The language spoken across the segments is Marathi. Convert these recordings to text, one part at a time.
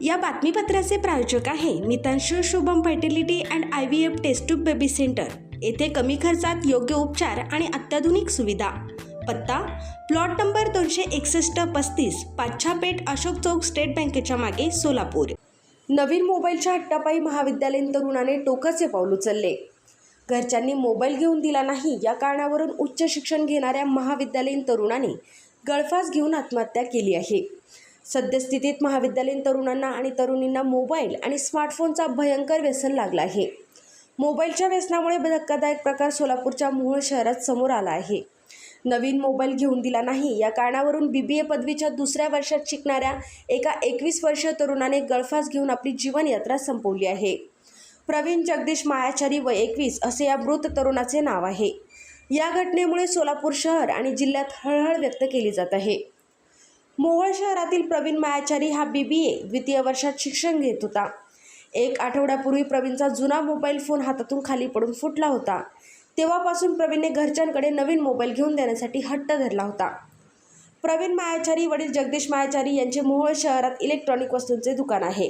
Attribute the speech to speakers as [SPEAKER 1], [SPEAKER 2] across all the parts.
[SPEAKER 1] या बातमीपत्राचे प्रायोजक आहे Mitanshu Shubham fertility and IVF test tube baby centre. येथे कमी खर्चात योग्य उपचार आणि अत्याधुनिक सुविधा। पत्ता plot number 261-35 Pachhapeth Ashok Chowk state बँकेच्या मागे सोलापूर। नवीन मोबाईलच्या हट्टापायी महाविद्यालयीन तरुणाने टोकाचे पाऊल उचलले। घरच्यांनी मोबाईल घेऊन दिला नाही या कारणावरून उच्च शिक्षण घेणाऱ्या महाविद्यालयीन तरुणाने गळफास घेऊन आत्महत्या केली आहे। सद्यस्थितीत महाविद्यालयीन तरुणांना आणि तरुणींना मोबाईल आणि स्मार्टफोनचा भयंकर व्यसन लागला आहे। मोबाईलच्या व्यसनामुळे धक्कादायक प्रकार सोलापूरच्या मोहोळ शहरात समोर आला आहे। नवीन मोबाईल घेऊन दिला नाही या कारणावरून BBA पदवीच्या दुसऱ्या वर्षात शिकणाऱ्या एका 21 वर्षीय तरुणाने गळफास घेऊन आपली जीवनयात्रा संपवली आहे। प्रवीण जगदीश मायाचारी वय 21 असे या मृत तरुणाचे नाव आहे। या घटनेमुळे सोलापूर शहर आणि जिल्ह्यात हळहळ व्यक्त केली जात आहे। मोहोळ शहरातील प्रवीण मायाचारी हा BBA द्वितीय वर्षात शिक्षण घेत होता। एक आठवड्यापूर्वी प्रवीणचा जुना मोबाईल फोन हातातून खाली पडून फुटला होता। तेव्हापासून प्रवीणने घरच्यांकडे नवीन मोबाईल घेऊन देण्यासाठी हट्ट धरला होता। प्रवीण मायाचारी वडील जगदीश मायाचारी यांचे मोहोळ शहरात इलेक्ट्रॉनिक वस्तूंचे दुकान आहे।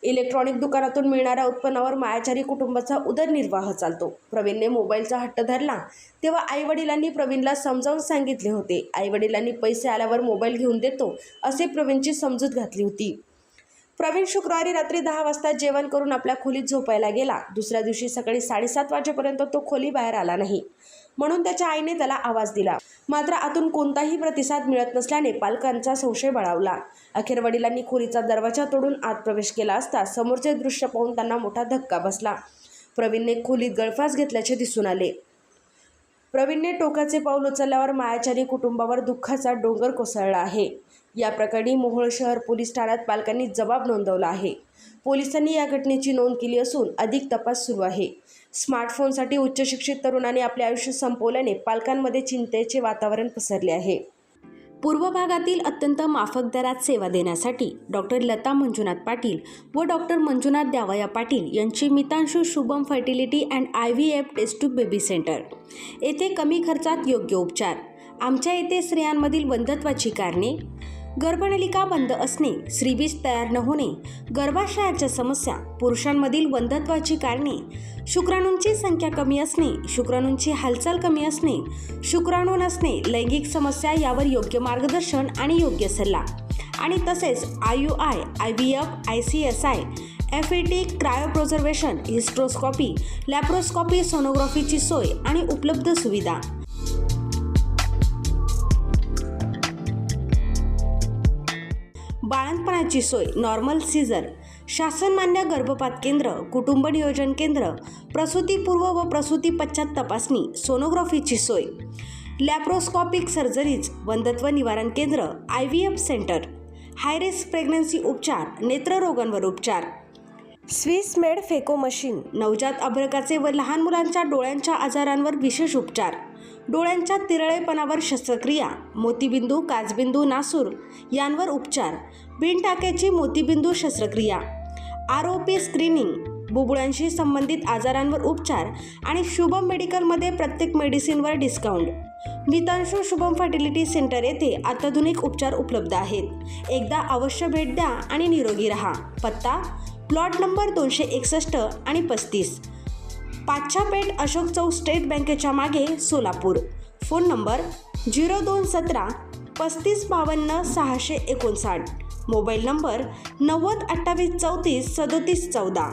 [SPEAKER 1] इलेक्ट्रॉनिक दुकानातून मिळणाऱ्या उत्पन्नावर मायाचारी कुटुंबाचा उदरनिर्वाह चालतो। प्रवीणने मोबाईलचा हट्ट धरला तेव्हा आईवडिलांनी प्रवीणला समजावून सांगितले होते। आईवडिलांनी पैसे आल्यावर मोबाईल घेऊन देतो असे प्रवीणची समजूत घातली होती। प्रवीण शुक्रवारी रात्री 10 वाजता जेवण करून आपल्या खोलीत झोपायला गेला। दुसऱ्या दिवशी सकाळी 7:30 वाजेपर्यंत तो खोली बाहेर आला नाही, म्हणून त्याच्या आईने त्याला आवाज दिला। मात्र आतून कोणताही प्रतिसाद मिळत नसल्याने पालकांचा संशय बळावला। अखेर वडिलांनी खोलीचा दरवाजा तोडून आत प्रवेश केला असता समोरचे दृश्य पाहून त्यांना मोठा धक्का बसला। प्रवीणने खोलीत गळफास घेतल्याचे दिसून आले। प्रवीणने टोकाचे पाऊल उचलल्यावर मायाचारी कुटुंबावर दुःखाचा डोंगर कोसळला आहे। या प्रकरणी मोहोळ शहर पोलीस ठाण्यात पालकांनी जबाब नोंदवला आहे। पोलिसांनी या घटनेची नोंद केली असून अधिक तपास सुरू आहे। स्मार्टफोनसाठी उच्च शिक्षित तरुणाने आपले आयुष्य संपवल्याने पालकांमध्ये चिंतेचे वातावरण पसरले आहे। पूर्व भागातील अत्यंत माफक दरात सेवा देण्यासाठी डॉक्टर लता मंजुनाथ पाटील व डॉक्टर मंजुनाथ द्यावया पाटील यांची Mitanshu Shubham fertility and IVF test tube baby centre. येथे कमी खर्चात योग्य उपचार। आमच्या येथे स्त्रियांमधील वंध्यत्वाची कारणे, गर्भनलिका बंद असणे, श्रीबीज तयार न होणे, गर्भाशयाच्या समस्या, पुरुषांमधील वंध्यत्वाची कारणे, शुक्राणूंची संख्या कमी असणे, शुक्राणूंची हालचाल कमी असणे, शुक्राणू नसणे, लैंगिक समस्या यावर योग्य मार्गदर्शन आणि योग्य सल्ला आणि तसेच IUI, IVF, ICSI, FET, cryopreservation, hysteroscopy, laparoscopy, सोनोग्राफीची सोय आणि उपलब्ध सुविधा। बाळंतपणाची सोय, नॉर्मल सीझर, शासनमान्य गर्भपात केंद्र, कुटुंब नियोजन केंद्र, प्रसूतीपूर्व व प्रसूती पश्चात तपासणी, सोनोग्राफीची सोय, लॅप्रोस्कोपिक सर्जरीज, वंध्यत्व निवारण केंद्र, IVF centre, high risk pregnancy उपचार, नेत्ररोगांवर उपचार, स्विस मेड फेको मशीन, नवजात अर्भकाचे व लहान मुलांच्या डोळ्यांच्या आजारांवर विशेष उपचार, डोळ्यांच्या तिरळेपणावर शस्त्रक्रिया, मोतीबिंदू, काचबिंदू, नासूर यांवर उपचार, बिनटाक्याची मोतीबिंदू शस्त्रक्रिया, ROP स्क्रीनिंग, बुबुळांशी संबंधित आजारांवर उपचार आणि शुभम मेडिकलमध्ये प्रत्येक मेडिसिनवर डिस्काउंट। मितांशू शुभम फर्टिलिटी सेंटर येथे अत्याधुनिक उपचार उपलब्ध आहेत। एकदा अवश्य भेट द्या आणि निरोगी रहा। पत्ता प्लॉट नंबर 261 आणि 35 पाच्छापेठ अशोक चौक स्टेट बँकेच्या मागे Solapur. Phone number 0217 3552 659, mobile number 90 28 34 37 14।